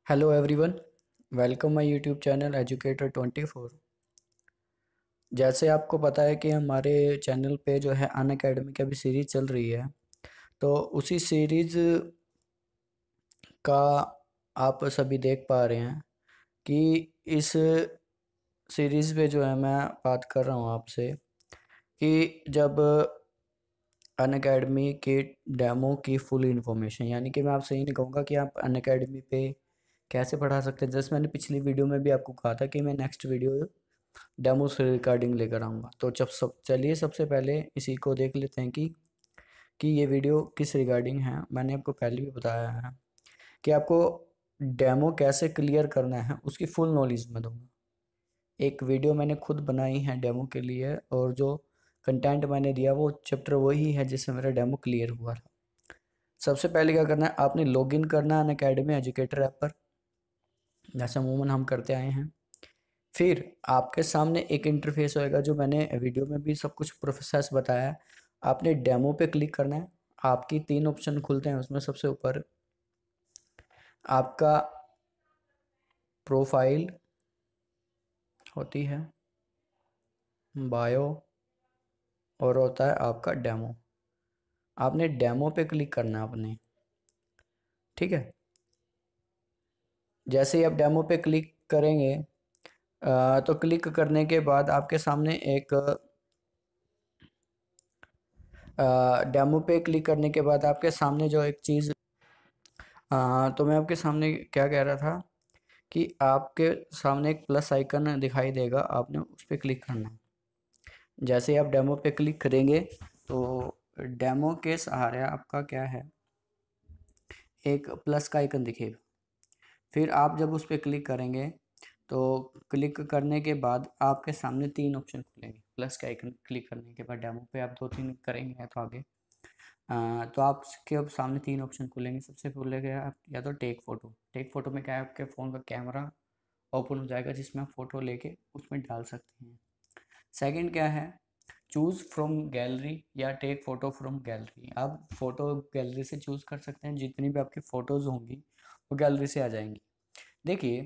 Hello everyone, welcome my YouTube channel educator 24। जैसे आपको पता है कि हमारे चैनल पे जो है अन अकेडमी की अभी सीरीज़ चल रही है। तो उसी सीरीज़ का आप सभी देख पा रहे हैं कि इस सीरीज़ पे जो है मैं बात कर रहा हूँ आपसे कि जब अन अकेडमी के डेमो की फुल इंफॉर्मेशन, यानी कि मैं आपसे ये नहीं कहूँगा कि आप अन अकेडमी पे कैसे पढ़ा सकते हैं। जैसे मैंने पिछली वीडियो में भी आपको कहा था कि मैं नेक्स्ट वीडियो डेमो से रिकॉर्डिंग लेकर आऊँगा। तो जब सब चलिए सबसे पहले इसी को देख लेते हैं कि ये वीडियो किस रिगार्डिंग है। मैंने आपको पहले भी बताया है कि आपको डेमो कैसे क्लियर करना है उसकी फुल नॉलेज मैं दूंगा। एक वीडियो मैंने खुद बनाई है डेमो के लिए, और जो कंटेंट मैंने दिया वो चैप्टर वही है जिससे मेरा डेमो क्लियर हुआ था। सबसे पहले क्या करना है, आपने लॉगिन करना है अनअकैडमी एजुकेटर ऐप पर, जैसे अमूमन हम करते आए हैं। फिर आपके सामने एक इंटरफेस होएगा, जो मैंने वीडियो में भी सब कुछ प्रोसेस बताया है। आपने डेमो पे क्लिक करना है। आपकी तीन ऑप्शन खुलते हैं, उसमें सबसे ऊपर आपका प्रोफाइल होती है, बायो, और होता है आपका डेमो। आपने डेमो पे क्लिक करना है अपने, ठीक है। जैसे ही आप डेमो पे क्लिक करेंगे तो क्लिक करने के बाद आपके सामने एक डेमो पे क्लिक करने के बाद आपके सामने जो एक चीज़, तो मैं आपके सामने क्या कह रहा था कि आपके सामने एक प्लस आइकन दिखाई देगा, आपने उस पर क्लिक करना है। जैसे ही आप डेमो पे क्लिक करेंगे तो डेमो के सहारे आपका क्या है, एक प्लस का आइकन दिखेगा। फिर आप जब उस पर क्लिक करेंगे तो क्लिक करने के बाद आपके सामने तीन ऑप्शन खुलेंगे। प्लस का आइकन क्लिक करने के बाद डेमो पे आप दो तीन करेंगे तो आगे तो आपके अब सामने तीन ऑप्शन खुलेंगे। सबसे पहले आप या तो टेक फोटो, टेक फोटो में क्या है, आपके फ़ोन का कैमरा ओपन हो जाएगा जिसमें आप फ़ोटो लेके उसमें डाल सकते हैं। सेकंड क्या है, चूज़ फ्रॉम गैलरी या टेक फ़ोटो फ्रॉम गैलरी। आप फ़ोटो गैलरी से चूज़ कर सकते हैं, जितनी भी आपकी फ़ोटोज़ होंगी वो गैलरी से आ जाएंगी। देखिए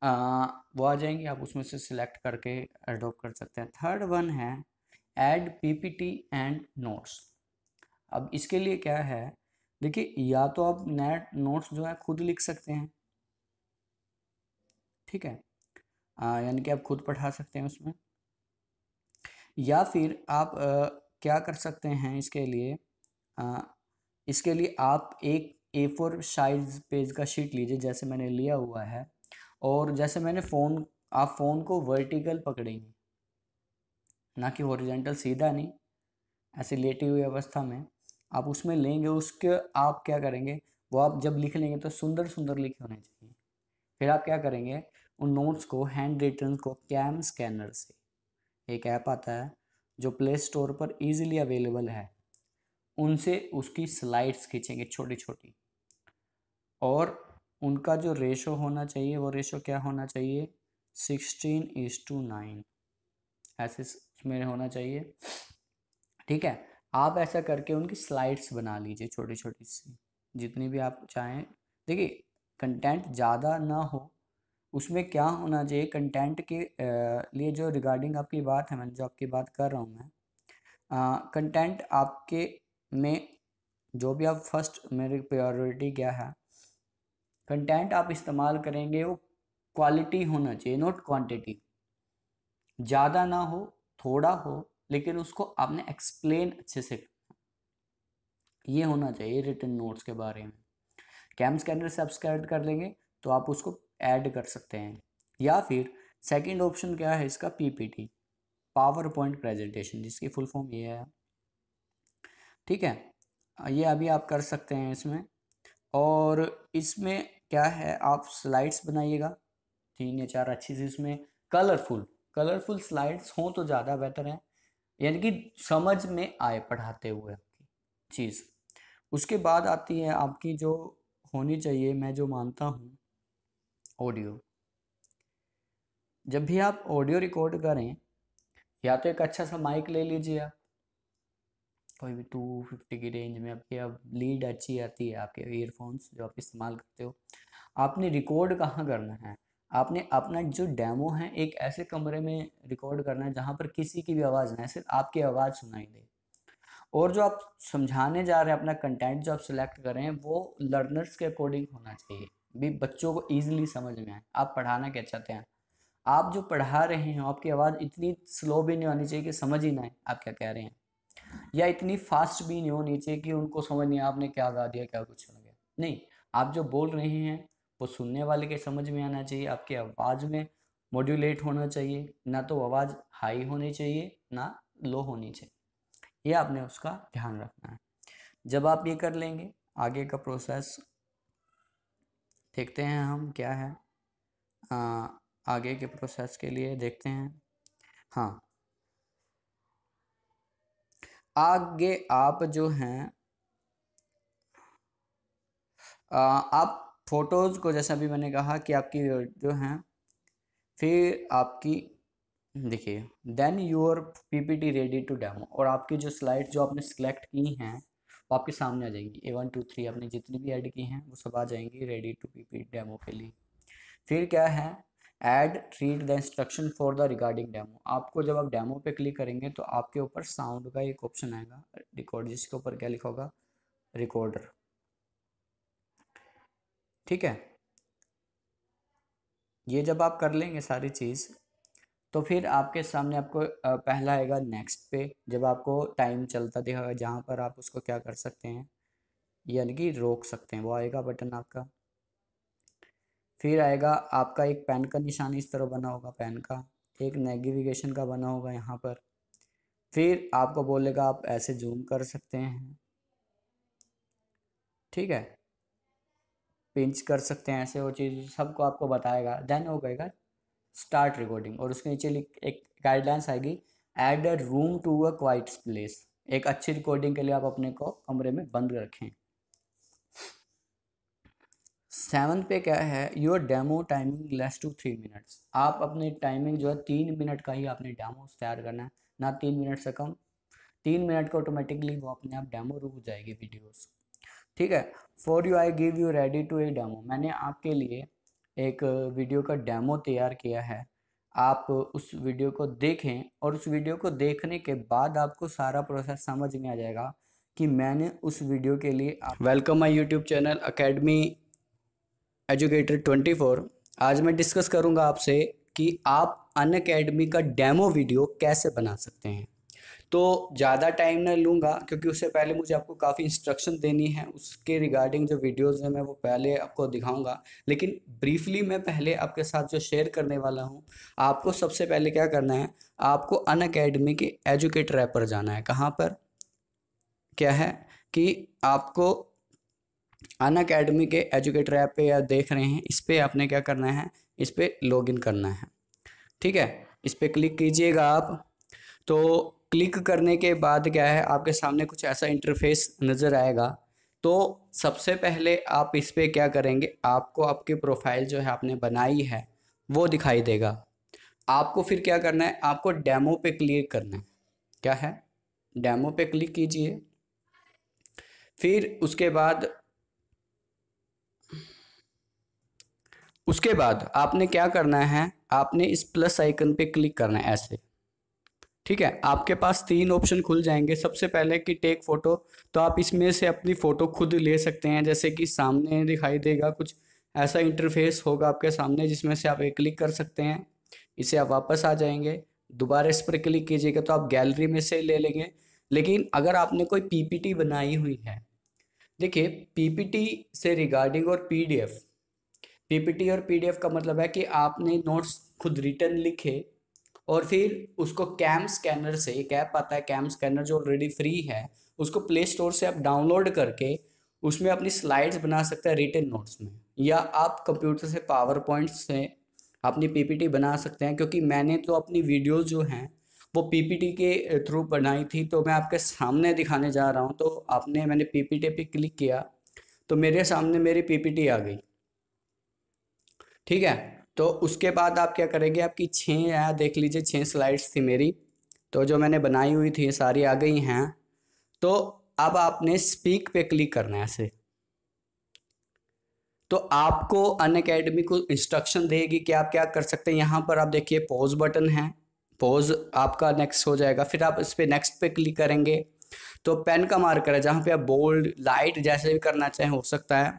वो आ जाएंगी, आप उसमें से सिलेक्ट करके अडोप्ट कर सकते हैं। थर्ड वन है ऐड पीपीटी एंड नोट्स। अब इसके लिए क्या है, देखिए या तो आप नेट नोट्स जो है खुद लिख सकते हैं, ठीक है, यानी कि आप खुद पढ़ा सकते हैं उसमें। या फिर आप क्या कर सकते हैं इसके लिए, अ, इसके लिए आप एक A4 साइज पेज का शीट लीजिए, जैसे मैंने लिया हुआ है। और जैसे मैंने फ़ोन, आप फ़ोन को वर्टिकल पकड़ेंगे, ना कि हॉरिजॉन्टल, सीधा नहीं, ऐसे लेटी हुई अवस्था में आप उसमें लेंगे। उसके आप क्या करेंगे, वो आप जब लिख लेंगे तो सुंदर सुंदर लिखे होने चाहिए। फिर आप क्या करेंगे, उन नोट्स को, हैंड रिटन को कैम स्कैनर से, एक ऐप आता है जो प्ले स्टोर पर इजीली अवेलेबल है, उनसे उसकी स्लाइड्स खींचेंगे छोटी छोटी। और उनका जो रेशो होना चाहिए, वो रेशो क्या होना चाहिए, 16:9 ऐसे उसमें होना चाहिए, ठीक है। आप ऐसा करके उनकी स्लाइड्स बना लीजिए छोटी छोटी सी, जितनी भी आप चाहें। देखिए कंटेंट ज़्यादा ना हो, उसमें क्या होना चाहिए कंटेंट के लिए, जो रिगार्डिंग आपकी बात है, मैं जो आपकी बात कर रहा हूँ मैं, कंटेंट आपके में जो भी आप फर्स्ट, मेरी प्रायोरिटी क्या है, कंटेंट आप इस्तेमाल करेंगे वो क्वालिटी होना चाहिए, नॉट क्वांटिटी। ज़्यादा ना हो, थोड़ा हो, लेकिन उसको आपने एक्सप्लेन अच्छे से, ये होना चाहिए रिटन नोट्स के बारे में। कैम स्कैनर से आप स्कैन कर लेंगे तो आप उसको ऐड कर सकते हैं। या फिर सेकंड ऑप्शन क्या है इसका, पीपीटी, पावर पॉइंट प्रेजेंटेशन, जिसकी फुल फॉर्म ये है, ठीक है। ये अभी आप कर सकते हैं इसमें। और इसमें क्या है, आप स्लाइड्स बनाइएगा तीन या चार अच्छी सी, इसमें कलरफुल कलरफुल स्लाइड्स हों तो ज़्यादा बेटर है, यानी कि समझ में आए पढ़ाते हुए आपकी चीज़। उसके बाद आती है आपकी जो होनी चाहिए, मैं जो मानता हूँ, ऑडियो। जब भी आप ऑडियो रिकॉर्ड करें, या तो एक अच्छा सा माइक ले लीजिए आप, कोई भी 250 की रेंज में आपके अब लीड अच्छी आती है आपके ईयरफोन्स जो आप इस्तेमाल करते हो। आपने रिकॉर्ड कहाँ करना है, आपने अपना जो डेमो है एक ऐसे कमरे में रिकॉर्ड करना है जहाँ पर किसी की भी आवाज़ ना है, सिर्फ आपकी आवाज़ सुनाई दे। और जो आप समझाने जा रहे हैं, अपना कंटेंट जो आप सिलेक्ट कर रहे हैं वो लर्नर्स के अकॉर्डिंग होना चाहिए, भी बच्चों को ईजिली समझ में आए। आप पढ़ाना क्या चाहते हैं, आप जो पढ़ा रहे हैं आपकी आवाज़ इतनी स्लो भी नहीं होनी चाहिए कि समझ ही ना आए आप क्या कह रहे हैं, या इतनी फास्ट भी नहीं होनी चाहिए कि उनको समझ नहीं आए आपने क्या गा दिया, क्या कुछ हो गया। नहीं, आप जो बोल रहे हैं वो सुनने वाले के समझ में आना चाहिए, आपकी आवाज़ में मॉड्यूलेट होना चाहिए, ना तो आवाज़ हाई होनी चाहिए ना लो होनी चाहिए, ये आपने उसका ध्यान रखना है। जब आप ये कर लेंगे, आगे का प्रोसेस देखते हैं हम क्या है। आ, आगे के प्रोसेस के लिए देखते हैं। हाँ, आगे आप जो हैं आप फोटोज़ को, जैसा अभी मैंने कहा कि आपकी जो हैं, फिर आपकी देखिए then your PPT ready to demo, और आपकी जो स्लाइड जो आपने सेलेक्ट की हैं वो आपके सामने आ जाएंगी। A1 2 3 आपने जितनी भी ऐड की हैं वो सब आ जाएंगी रेडी टू पीपीटी डेमो के लिए। फिर क्या है, add read the instruction for the regarding demo. आपको जब आप डेमो पे क्लिक करेंगे तो आपके ऊपर साउंड का एक ऑप्शन आएगा रिकॉर्ड, जिसके ऊपर क्या लिखा होगा, रिकॉर्डर। ठीक है, ये जब आप कर लेंगे सारी चीज़ तो फिर आपके सामने आपको पहला आएगा नेक्स्ट पे, जब आपको टाइम चलता दिखेगा जहाँ पर आप उसको क्या कर सकते हैं, यानी कि रोक सकते हैं, वो आएगा बटन आपका। फिर आएगा आपका एक पेन का निशान इस तरह बना होगा, पेन का एक नेविगेशन का बना होगा यहाँ पर। फिर आपको बोलेगा आप ऐसे जूम कर सकते हैं, ठीक है, पिंच कर सकते हैं, ऐसे वो चीज़ सबको आपको बताएगा। देन हो गएगा स्टार्ट रिकॉर्डिंग, और उसके नीचे एक गाइडलाइंस आएगी, add a room to a quiet place. एक अच्छी रिकॉर्डिंग के लिए आप अपने को कमरे में बंद रखें। 7 पे क्या है, your demo timing less to 3 minutes. आप अपनी टाइमिंग जो है 3 मिनट का ही आपने डेमो तैयार करना है, ना 3 मिनट से कम। 3 मिनट का ऑटोमेटिकली वो अपने आप डेमो रुक जाएगी वीडियोस। ठीक है, for you I give you ready to a demo. मैंने आपके लिए एक वीडियो का डेमो तैयार किया है, आप उस वीडियो को देखें, और उस वीडियो को देखने के बाद आपको सारा प्रोसेस समझ में आ जाएगा कि मैंने उस वीडियो के लिए welcome my YouTube channel academy educator 24। आज मैं डिस्कस करूंगा आपसे कि आप अनअकैडमी का डेमो वीडियो कैसे बना सकते हैं। तो ज़्यादा टाइम ना लूँगा क्योंकि उससे पहले मुझे आपको काफ़ी इंस्ट्रक्शन देनी है, उसके रिगार्डिंग जो वीडियोज़ हैं मैं वो पहले आपको दिखाऊंगा। लेकिन ब्रीफली मैं पहले आपके साथ जो शेयर करने वाला हूँ, आपको सबसे पहले क्या करना है, आपको अनअकैडमी के एजुकेटर ऐप पर जाना है। कहाँ पर, क्या है कि आपको अनअकैडमी के एजुकेटर ऐप पे या देख रहे हैं, इस पर आपने क्या करना है, इस पर लॉगिन करना है। ठीक है, इस पर क्लिक कीजिएगा आप। तो क्लिक करने के बाद क्या है, आपके सामने कुछ ऐसा इंटरफेस नज़र आएगा। तो सबसे पहले आप इस पर क्या करेंगे, आपको आपकी प्रोफाइल जो है आपने बनाई है वो दिखाई देगा। आपको फिर क्या करना है, आपको डेमो पे क्लिक करना है। क्या है, डेमो पे क्लिक कीजिए। फिर उसके बाद आपने क्या करना है, आपने इस प्लस आइकन पे क्लिक करना है ऐसे। ठीक है, आपके पास 3 ऑप्शन खुल जाएंगे। सबसे पहले कि टेक फोटो, तो आप इसमें से अपनी फ़ोटो खुद ले सकते हैं, जैसे कि सामने दिखाई देगा कुछ ऐसा इंटरफेस होगा आपके सामने, जिसमें से आप एक क्लिक कर सकते हैं। इसे आप वापस आ जाएंगे, दोबारा इस पर क्लिक कीजिएगा तो आप गैलरी में से ले लेंगे। लेकिन अगर आपने कोई पीपीटी बनाई हुई है, देखिए पीपीटी से रिगार्डिंग और पीडीएफ, पीपीटी और पीडीएफ का मतलब है कि आपने नोट्स खुद रिटर्न लिखे और फिर उसको कैम स्कैनर से, एक ऐप आता है कैम स्कैनर जो ऑलरेडी फ्री है, उसको प्ले स्टोर से आप डाउनलोड करके उसमें अपनी स्लाइड्स बना सकते हैं रिटर्न नोट्स में, या आप कंप्यूटर से पावर पॉइंट से अपनी पीपीटी बना सकते हैं। क्योंकि मैंने तो अपनी वीडियोस जो हैं वो पीपीटी के थ्रू बनाई थी, तो मैं आपके सामने दिखाने जा रहा हूँ। तो मैंने पीपीटी पे क्लिक किया तो मेरे सामने मेरी पीपीटी आ गई। ठीक है, तो उसके बाद आप क्या करेंगे, आपकी 6, यहाँ देख लीजिए 6 स्लाइड्स थी मेरी, तो जो मैंने बनाई हुई थी ये सारी आ गई हैं। तो अब आपने स्पीक पे क्लिक करना है ऐसे, तो आपको अनअकैडमी को इंस्ट्रक्शन देगी कि आप क्या कर सकते हैं। यहाँ पर आप देखिए पॉज बटन है, पॉज आपका नेक्स्ट हो जाएगा, फिर आप इस पे नेक्स्ट पे क्लिक करेंगे तो पेन का मार्कर है जहाँ पे आप बोल्ड लाइट जैसे भी करना चाहें हो सकता है।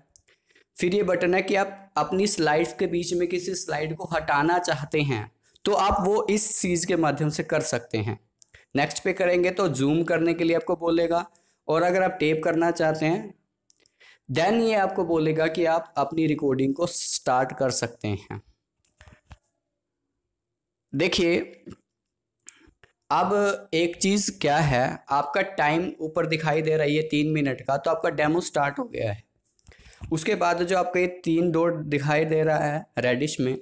फिर ये बटन है कि आप अपनी स्लाइड्स के बीच में किसी स्लाइड को हटाना चाहते हैं तो आप वो इस चीज़ के माध्यम से कर सकते हैं। नेक्स्ट पे करेंगे तो जूम करने के लिए आपको बोलेगा, और अगर आप टेप करना चाहते हैं देन ये आपको बोलेगा कि आप अपनी रिकॉर्डिंग को स्टार्ट कर सकते हैं। देखिए अब एक चीज़ क्या है, आपका टाइम ऊपर दिखाई दे रहा है ये 3 मिनट का, तो आपका डेमो स्टार्ट हो गया है। उसके बाद जो आपका ये 3 डॉट दिखाई दे रहा है रेडिश में,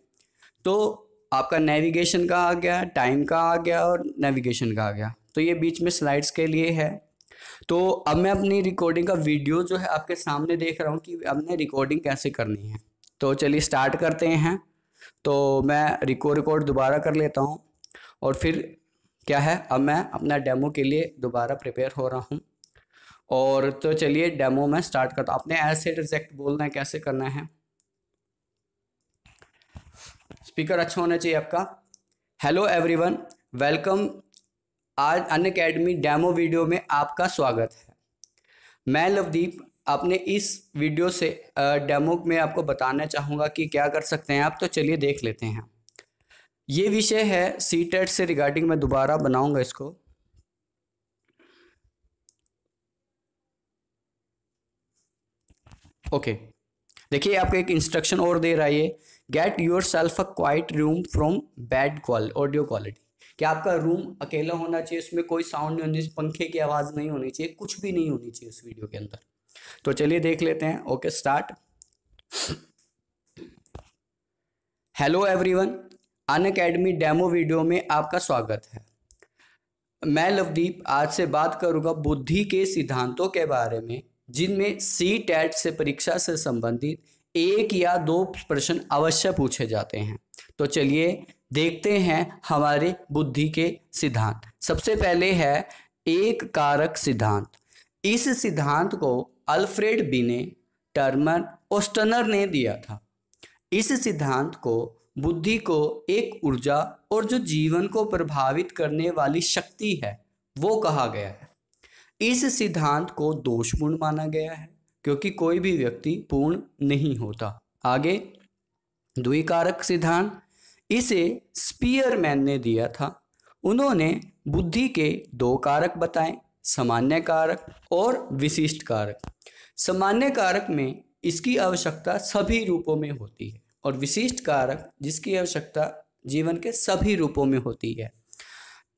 तो आपका नेविगेशन का आ गया, टाइम का आ गया और नेविगेशन का आ गया, तो ये बीच में स्लाइड्स के लिए है। तो अब मैं अपनी रिकॉर्डिंग का वीडियो जो है आपके सामने देख रहा हूँ कि हमने रिकॉर्डिंग कैसे करनी है। तो चलिए स्टार्ट करते हैं। तो मैं रिकॉर्ड दोबारा कर लेता हूँ और फिर क्या है, अब मैं अपना डेमो के लिए दोबारा प्रिपेयर हो रहा हूँ। और तो चलिए डेमो में स्टार्ट करता हूँ। आपने ऐसे रिजेक्ट बोलना है, कैसे करना है, स्पीकर अच्छा होना चाहिए आपका। Hello everyone, welcome. आज अनअकैडमी डेमो वीडियो में आपका स्वागत है। मैं लवदीप अपने इस वीडियो से डेमो में आपको बताना चाहूँगा कि क्या कर सकते हैं आप। तो चलिए देख लेते हैं। ये विषय है सीटेट से रिगार्डिंग, मैं दोबारा बनाऊंगा इसको। ओके देखिए आपको एक इंस्ट्रक्शन और दे रहा है ये, get your self a quiet room from bad audio quality, कि आपका रूम अकेला होना चाहिए, उसमें कोई साउंड नहीं होनी चाहिए, पंखे की आवाज़ नहीं होनी चाहिए, कुछ भी नहीं होनी चाहिए उस वीडियो के अंदर। तो चलिए देख लेते हैं। Okay start. Hello everyone, Unacademy demo video में आपका स्वागत है। मैं लवदीप आज से बात करूंगा बुद्धि के सिद्धांतों के बारे में, जिनमें सी-टेट से परीक्षा से संबंधित 1 या 2 प्रश्न अवश्य पूछे जाते हैं। तो चलिए देखते हैं हमारे बुद्धि के सिद्धांत। सबसे पहले है एक कारक सिद्धांत। इस सिद्धांत को अल्फ्रेड बिने, टर्मर और स्टनर ने दिया था। इस सिद्धांत को बुद्धि को एक ऊर्जा और जो जीवन को प्रभावित करने वाली शक्ति है वो कहा गया है। इस सिद्धांत को दोषपूर्ण माना गया है क्योंकि कोई भी व्यक्ति पूर्ण नहीं होता। आगे द्विकारक सिद्धांत, इसे स्पीयरमैन ने दिया था। उन्होंने बुद्धि के 2 कारक बताए, सामान्य कारक और विशिष्ट कारक। सामान्य कारक में इसकी आवश्यकता सभी रूपों में होती है और विशिष्ट कारक जिसकी आवश्यकता जीवन के सभी रूपों में होती है।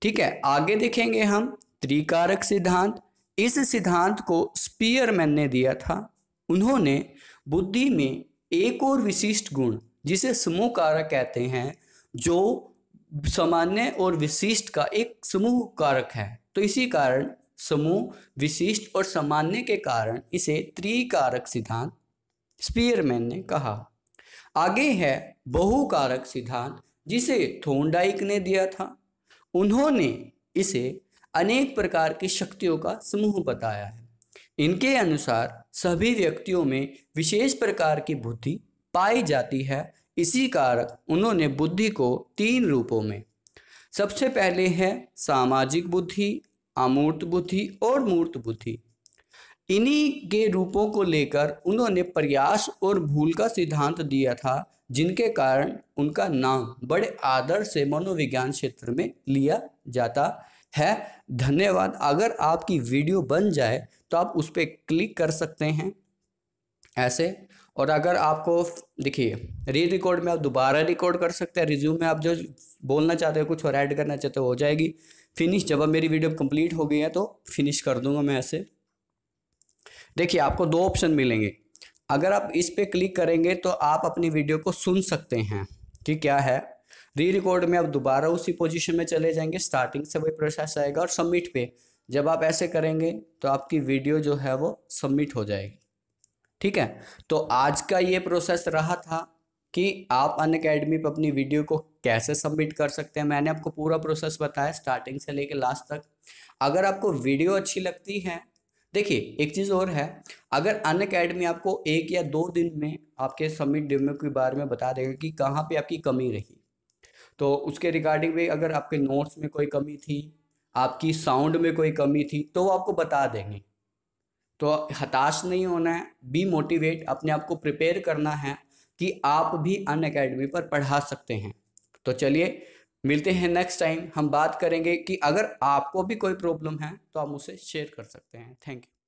ठीक है, आगे देखेंगे हम त्रिकारक सिद्धांत। इस सिद्धांत को स्पीयरमैन ने दिया था। उन्होंने बुद्धि में एक और विशिष्ट गुण जिसे समूह कारक कहते हैं, जो सामान्य और विशिष्ट का एक समूह कारक है, तो इसी कारण समूह, विशिष्ट और सामान्य के कारण इसे त्रिकारक सिद्धांत स्पीयरमैन ने कहा। आगे है बहुकारक सिद्धांत, जिसे थोर्नडाइक ने दिया था। उन्होंने इसे अनेक प्रकार की शक्तियों का समूह बताया है। इनके अनुसार सभी व्यक्तियों में विशेष प्रकार की बुद्धि पाई जाती है। इसी कारण उन्होंने बुद्धि को 3 रूपों में, सबसे पहले है सामाजिक बुद्धि, अमूर्त बुद्धि और मूर्त बुद्धि। इन्हीं के रूपों को लेकर उन्होंने प्रयास और भूल का सिद्धांत दिया था, जिनके कारण उनका नाम बड़े आदर से मनोविज्ञान क्षेत्र में लिया जाता है। धन्यवाद। अगर आपकी वीडियो बन जाए तो आप उस पर क्लिक कर सकते हैं ऐसे, और अगर आपको देखिए री रिकॉर्ड में आप दोबारा रिकॉर्ड कर सकते हैं। रिज्यूम में आप जो बोलना चाहते हो, कुछ और ऐड करना चाहते हो, हो जाएगी फिनिश। जब अब मेरी वीडियो कंप्लीट हो गई है तो फिनिश कर दूंगा मैं ऐसे। देखिए आपको 2 ऑप्शन मिलेंगे। अगर आप इस पे क्लिक करेंगे तो आप अपनी वीडियो को सुन सकते हैं कि क्या है। री रिकॉर्ड में आप दोबारा उसी पोजीशन में चले जाएंगे, स्टार्टिंग से वही प्रोसेस आएगा। और सबमिट पे जब आप ऐसे करेंगे तो आपकी वीडियो जो है वो सबमिट हो जाएगी। ठीक है, तो आज का ये प्रोसेस रहा था कि आप अनअकैडमी पर अपनी वीडियो को कैसे सबमिट कर सकते हैं। मैंने आपको पूरा प्रोसेस बताया स्टार्टिंग से लेकर लास्ट तक। अगर आपको वीडियो अच्छी लगती है देखिए एक चीज़ और है, अगर अनअकैडमी आपको 1 या 2 दिन में आपके सबमिट डेमो के बारे में बता देगा कि कहाँ पे आपकी कमी रही, तो उसके रिगार्डिंग भी अगर आपके नोट्स में कोई कमी थी, आपकी साउंड में कोई कमी थी, तो वो आपको बता देंगे। तो हताश नहीं होना है, बी मोटिवेट, अपने आप को प्रिपेयर करना है कि आप भी अनअकैडमी पर पढ़ा सकते हैं। तो चलिए मिलते हैं नेक्स्ट टाइम, हम बात करेंगे कि अगर आपको भी कोई प्रॉब्लम है तो आप मुझसे शेयर कर सकते हैं। Thank you.